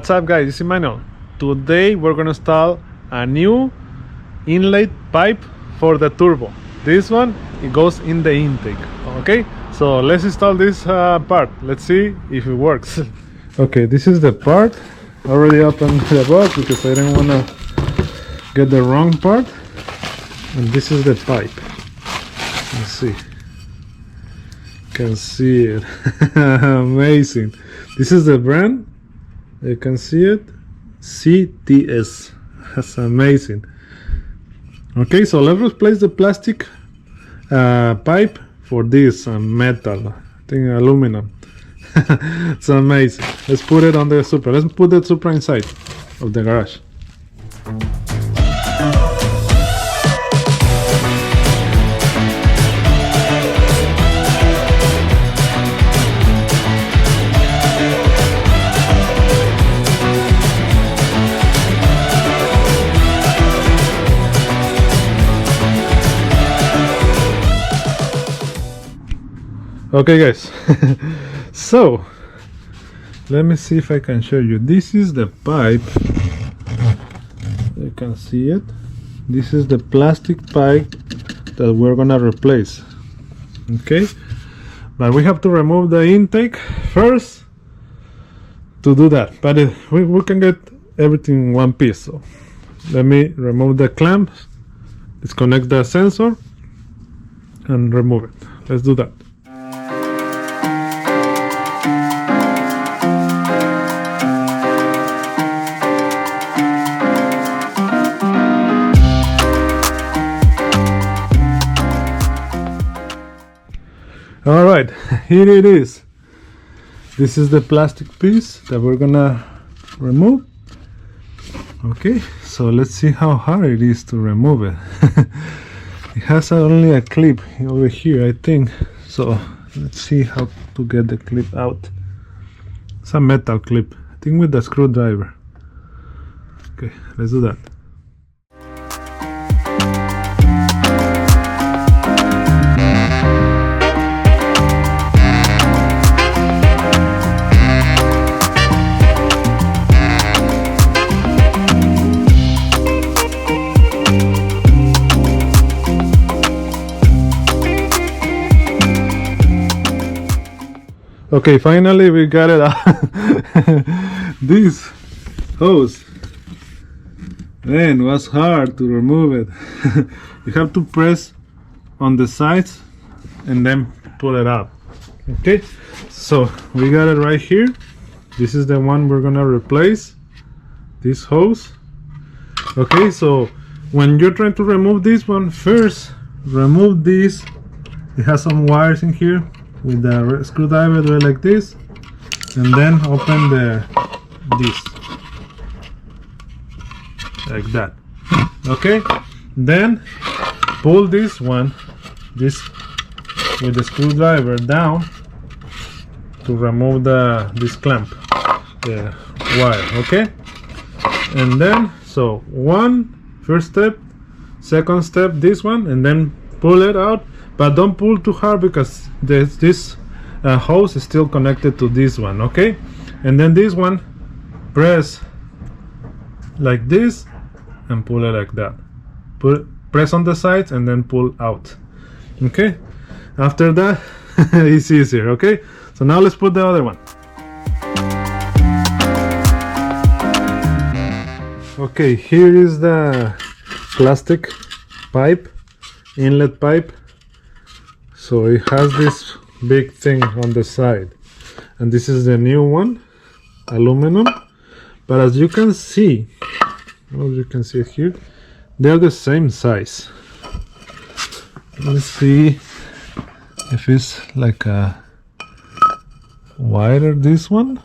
What's up guys, this is Manuel. Today we're gonna install a new inlet pipe for the turbo. This one, it goes in the intake. Okay, so let's install this part. Let's see if it works. Okay, this is the part. I already opened the box because I didn't wanna get the wrong part. And this is the pipe. Let's see. Can see it. Amazing. This is the brand. You can see it. CTS. That's amazing. Okay, so let's replace the plastic pipe for this metal. I think aluminum. It's amazing. Let's put it on the Supra. Let's put the Supra inside of the garage. Okay guys, so let me see if I can show you. This is the pipe. You can see it. This is the plastic pipe that we're gonna replace. Okay, but we have to remove the intake first to do that, but we can get everything in one piece. So let me remove the clamp, disconnect the sensor and remove it. Let's do that. All right, here it is. This is the plastic piece that we're gonna remove. Okay, so let's see how hard it is to remove it. It has only a clip over here, I think. So let's see how to get the clip out. It's a metal clip, I think, with the screwdriver. Okay, let's do that. Okay, finally we got it out. This hose, man, was hard to remove it. You have to press on the sides and then pull it out. Okay, so we got it right here. This is the one we're gonna replace, this hose. Okay, so when you're trying to remove this one, first remove this. It has some wires in here. With the screwdriver, do it like this, and then open this like that. Okay, then pull this one, this with the screwdriver down to remove this clamp, the wire. Okay, and then so first step, second step, this one, and then pull it out. But don't pull too hard because this hose is still connected to this one. Okay, and then this one, press like this and pull it like that. Press on the sides and then pull out. Okay, after that it's easier. Okay, so now let's put the other one. Okay, here is the plastic pipe, inlet pipe. So it has this big thing on the side, and this is the new one, aluminum. But as you can see, it here, they're the same size. Let's see if it's like a wider, this one.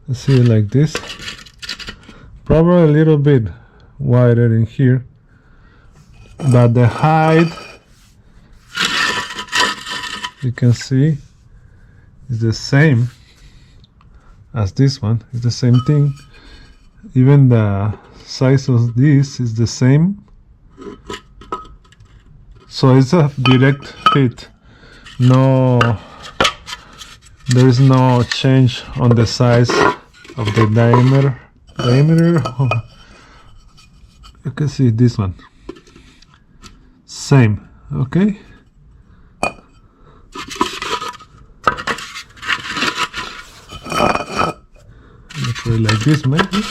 Let's see it like this. Probably a little bit wider in here, but the height, you can see, is the same as this one. It's the same thing. Even the size of this is the same. So it's a direct fit. No, there is no change on the size of the diameter. You can see this one. Same, okay? Let's put it like this, maybe.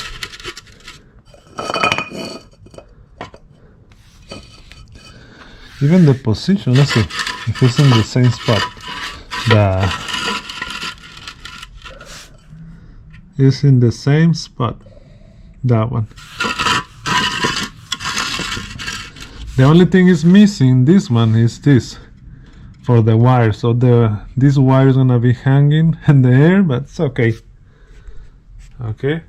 Even the position, let's see if it's in the same spot. It's in the same spot. That one. The only thing is missing this one is this for the wire. So this wire is gonna be hanging in the air, but it's okay. Okay.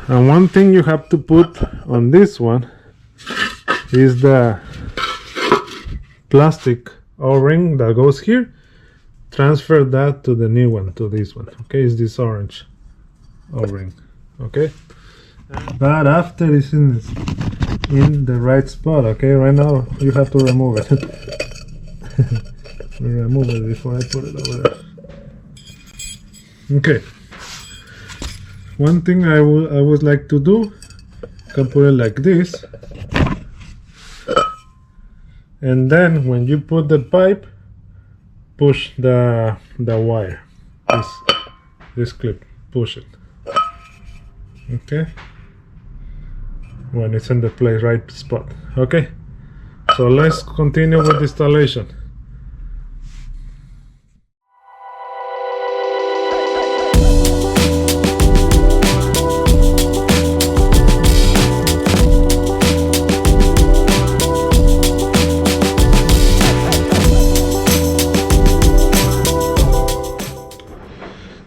And one thing you have to put on this one is the plastic O-ring that goes here. Transfer that to the new one, to this one. Okay, it's this orange O-ring. Okay, but after it's in the right spot. Okay, right now you have to remove it. Remove it before I put it over there. Okay. One thing I would like to do, you can put it like this, and then when you put the pipe, push the wire. This clip, push it. Okay. When it's in the place, right spot. Okay. So let's continue with the installation.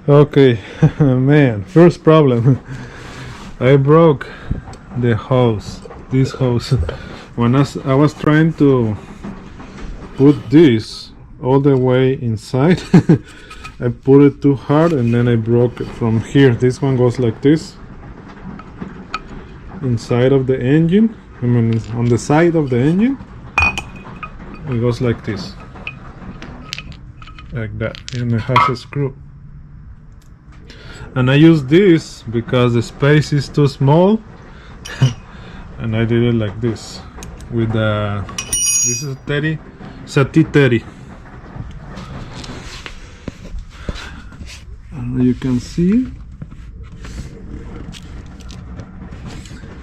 Okay, man, first problem. I broke the hose, this hose. When I was trying to put this all the way inside, I put it too hard and then I broke it from here. This one goes like this, inside of the engine. I mean, it's on the side of the engine. It goes like this, like that, and it has a screw. And I use this because the space is too small, and I did it like this with this is 30, it's a T30. And you can see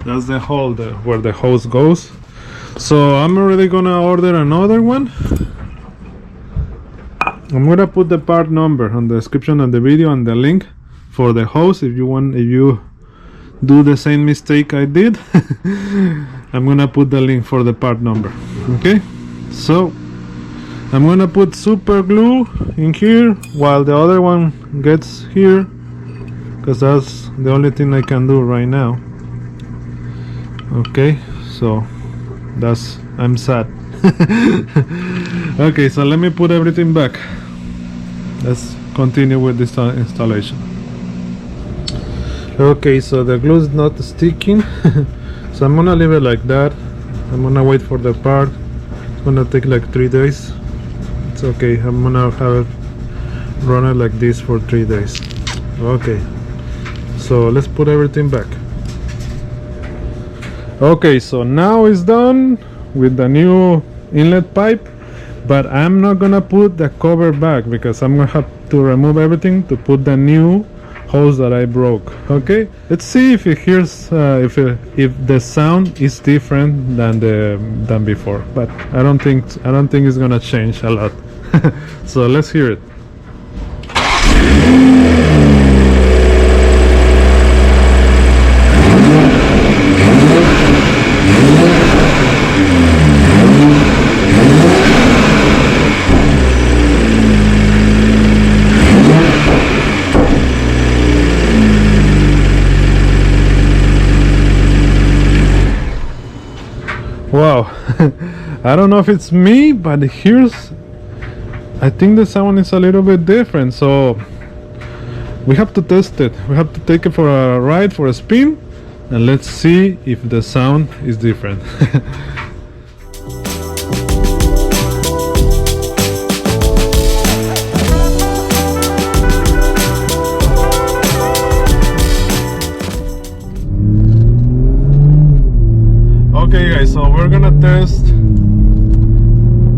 that's the hole where the hose goes. So I'm already gonna order another one. I'm gonna put the part number on the description of the video and the link for the hose if you do the same mistake I did. I'm gonna put the link for the part number. Okay, so I'm gonna put super glue in here while the other one gets here, because that's the only thing I can do right now. Okay, so I'm sad. Okay, so let me put everything back. Let's continue with this installation. Okay, so the glue is not sticking. So I'm gonna leave it like that. I'm gonna wait for the part. It's gonna take like 3 days. It's okay, I'm gonna have it run it like this for 3 days. Okay, so let's put everything back. Okay, so now it's done with the new inlet pipe, but I'm not gonna put the cover back because I'm gonna have to remove everything to put the new hose that I broke. Okay, let's see if it hears if the sound is different than before, but I don't think it's gonna change a lot. So let's hear it. Wow. I don't know if it's me, but I think the sound is a little bit different, so we have to test it. We have to take it for a ride, for a spin, and let's see if the sound is different. Okay guys, so we're gonna test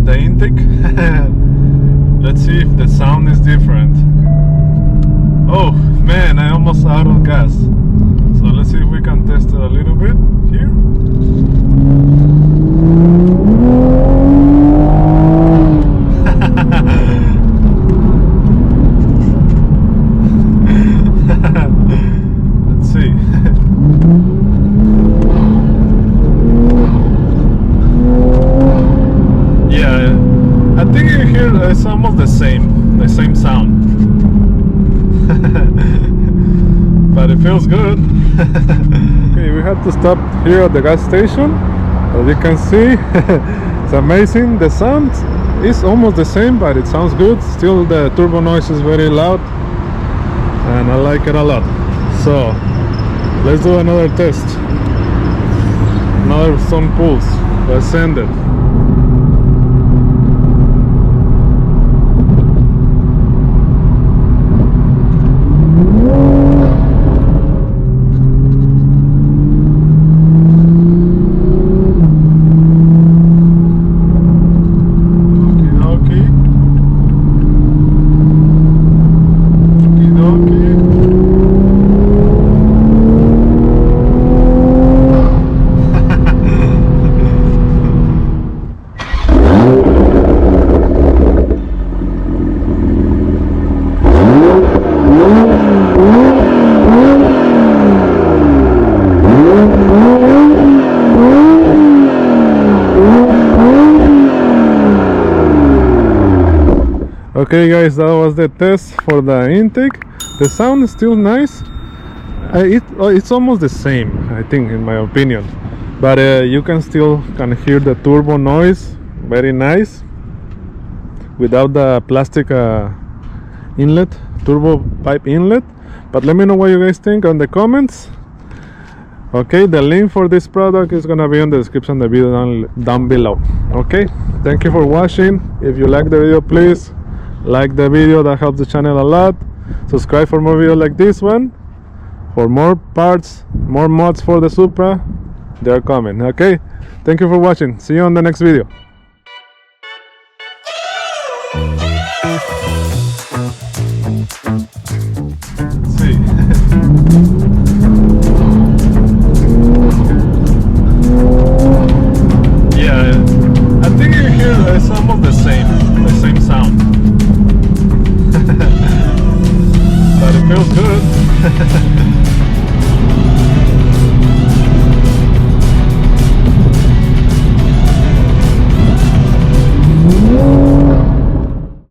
the intake. Let's see if the sound is different. Oh man, I almost out of gas. So let's see if we can test it a little bit here. Let's see. Yeah, I think here it's almost the same sound. But it feels good. Okay, we had to stop here at the gas station. As you can see, it's amazing. The sound is almost the same, but it sounds good. Still, the turbo noise is very loud, and I like it a lot. So let's do another test. Another stone pulse. Let's send it. Okay guys, that was the test for the intake. The sound is still nice. It's almost the same, I think, in my opinion, but you can still hear the turbo noise. Very nice, without the plastic inlet, turbo pipe inlet. But let me know what you guys think on the comments. Okay, the link for this product is gonna be in the description of the video down below. Okay, thank you for watching. If you like the video, please like the video, that helps the channel a lot. Subscribe for more videos like this one. For more parts, more mods for the Supra, they are coming. Okay, thank you for watching. See you on the next video. Let's see. Yeah, I think you hear it's almost the same sound. But it feels good.